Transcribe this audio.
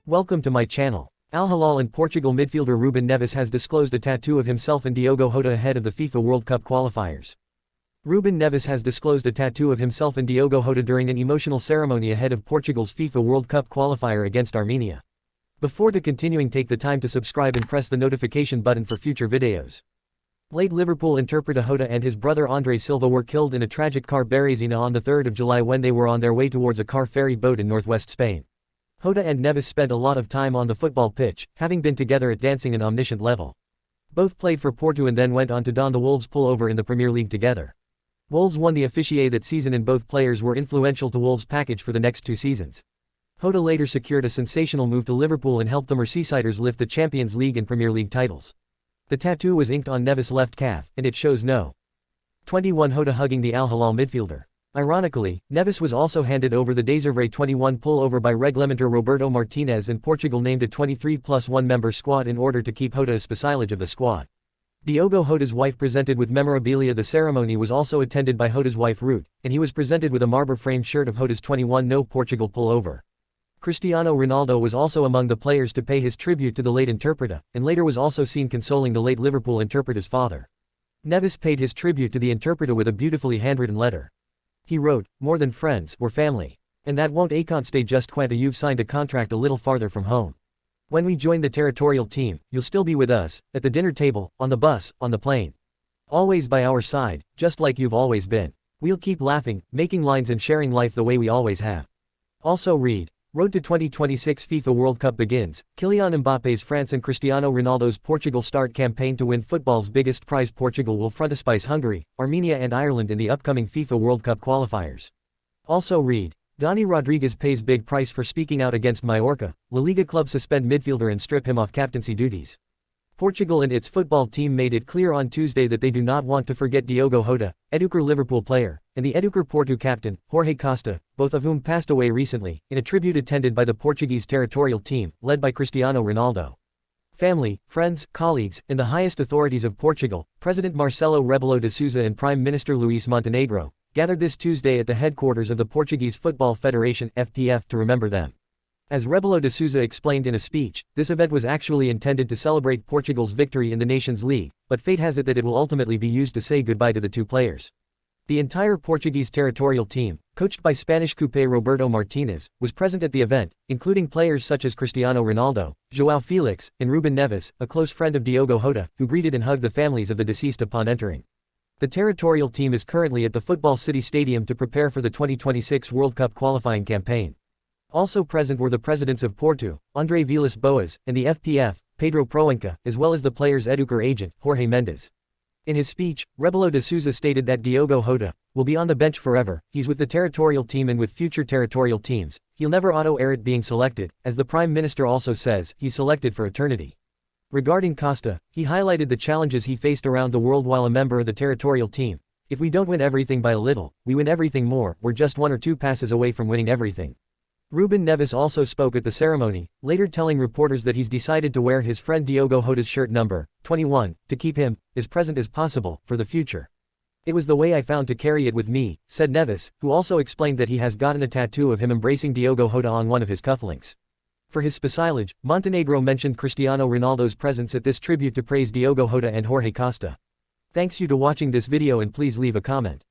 Welcome to my channel. Al Hilal and Portugal midfielder Ruben Neves has disclosed a tattoo of himself and Diogo Jota ahead of the FIFA World Cup qualifiers. Ruben Neves has disclosed a tattoo of himself and Diogo Jota during an emotional ceremony ahead of Portugal's FIFA World Cup qualifier against Armenia. Before continuing, take the time to subscribe and press the notification button for future videos. Late Liverpool interpreter Jota and his brother Andre Silva were killed in a tragic car Berezina on the 3rd of July when they were on their way towards a car ferry boat in northwest Spain. Jota and Neves spent a lot of time on the football pitch, having been together at dancing an omniscient level. Both played for Porto and then went on to don the Wolves pullover in the Premier League together. Wolves won the officiate that season and both players were influential to Wolves' package for the next 2 seasons. Jota later secured a sensational move to Liverpool and helped the Merseysiders lift the Champions League and Premier League titles. The tattoo was inked on Neves' left calf, and it shows no. 21 Jota hugging the Al Hilal midfielder. Ironically, Neves was also handed over the Deserve 21 pullover by Reglementer Roberto Martinez, and Portugal named a 23+1 member squad in order to keep Jota as specialage of the squad. Diogo Jota's wife presented with memorabilia. The ceremony was also attended by Jota's wife Ruth, and he was presented with a marble-framed shirt of Jota's 21 No Portugal pullover. Cristiano Ronaldo was also among the players to pay his tribute to the late interpreter, and later was also seen consoling the late Liverpool interpreter's father. Neves paid his tribute to the interpreter with a beautifully handwritten letter. He wrote, "More than friends, we're family. And that won't stay just quanta you've signed a contract a little farther from home. When we join the territorial team, you'll still be with us, at the dinner table, on the bus, on the plane. Always by our side, just like you've always been. We'll keep laughing, making lines and sharing life the way we always have." Also read, Road to 2026 FIFA World Cup begins. Kylian Mbappe's France and Cristiano Ronaldo's Portugal start campaign to win football's biggest prize. Portugal will frontispice Hungary, Armenia and Ireland in the upcoming FIFA World Cup qualifiers. Also read, Dani Rodriguez pays big price for speaking out against Mallorca. La Liga club suspend midfielder and strip him of captaincy duties. Portugal and its football team made it clear on Tuesday that they do not want to forget Diogo Jota, Educar Liverpool player, and the Educar Porto captain, Jorge Costa, both of whom passed away recently, in a tribute attended by the Portuguese territorial team, led by Cristiano Ronaldo. Family, friends, colleagues, and the highest authorities of Portugal, President Marcelo Rebelo de Sousa and Prime Minister Luís Montenegro, gathered this Tuesday at the headquarters of the Portuguese Football Federation (FPF) to remember them. As Rebelo de Sousa explained in a speech, this event was actually intended to celebrate Portugal's victory in the Nations League, but fate has it that it will ultimately be used to say goodbye to the 2 players. The entire Portuguese territorial team, coached by Spanish coupe Roberto Martinez, was present at the event, including players such as Cristiano Ronaldo, João Felix, and Ruben Neves, a close friend of Diogo Jota, who greeted and hugged the families of the deceased upon entering. The territorial team is currently at the Football City Stadium to prepare for the 2026 World Cup qualifying campaign. Also present were the presidents of Porto, André Vilas Boas, and the FPF, Pedro Proença, as well as the players' Educar agent, Jorge Mendes. In his speech, Rebelo de Sousa stated that Diogo Jota will be on the bench forever. He's with the territorial team and with future territorial teams. He'll never auto-air being selected, as the Prime Minister also says, he's selected for eternity. Regarding Costa, he highlighted the challenges he faced around the world while a member of the territorial team. "If we don't win everything by a little, we win everything more. We're just 1 or 2 passes away from winning everything." Ruben Neves also spoke at the ceremony, later telling reporters that he's decided to wear his friend Diogo Jota's shirt number 21, to keep him as present as possible for the future. "It was the way I found to carry it with me," said Neves, who also explained that he has gotten a tattoo of him embracing Diogo Jota on one of his cufflinks. For his specialage, Montenegro mentioned Cristiano Ronaldo's presence at this tribute to praise Diogo Jota and Jorge Costa. Thanks you to watching this video and please leave a comment.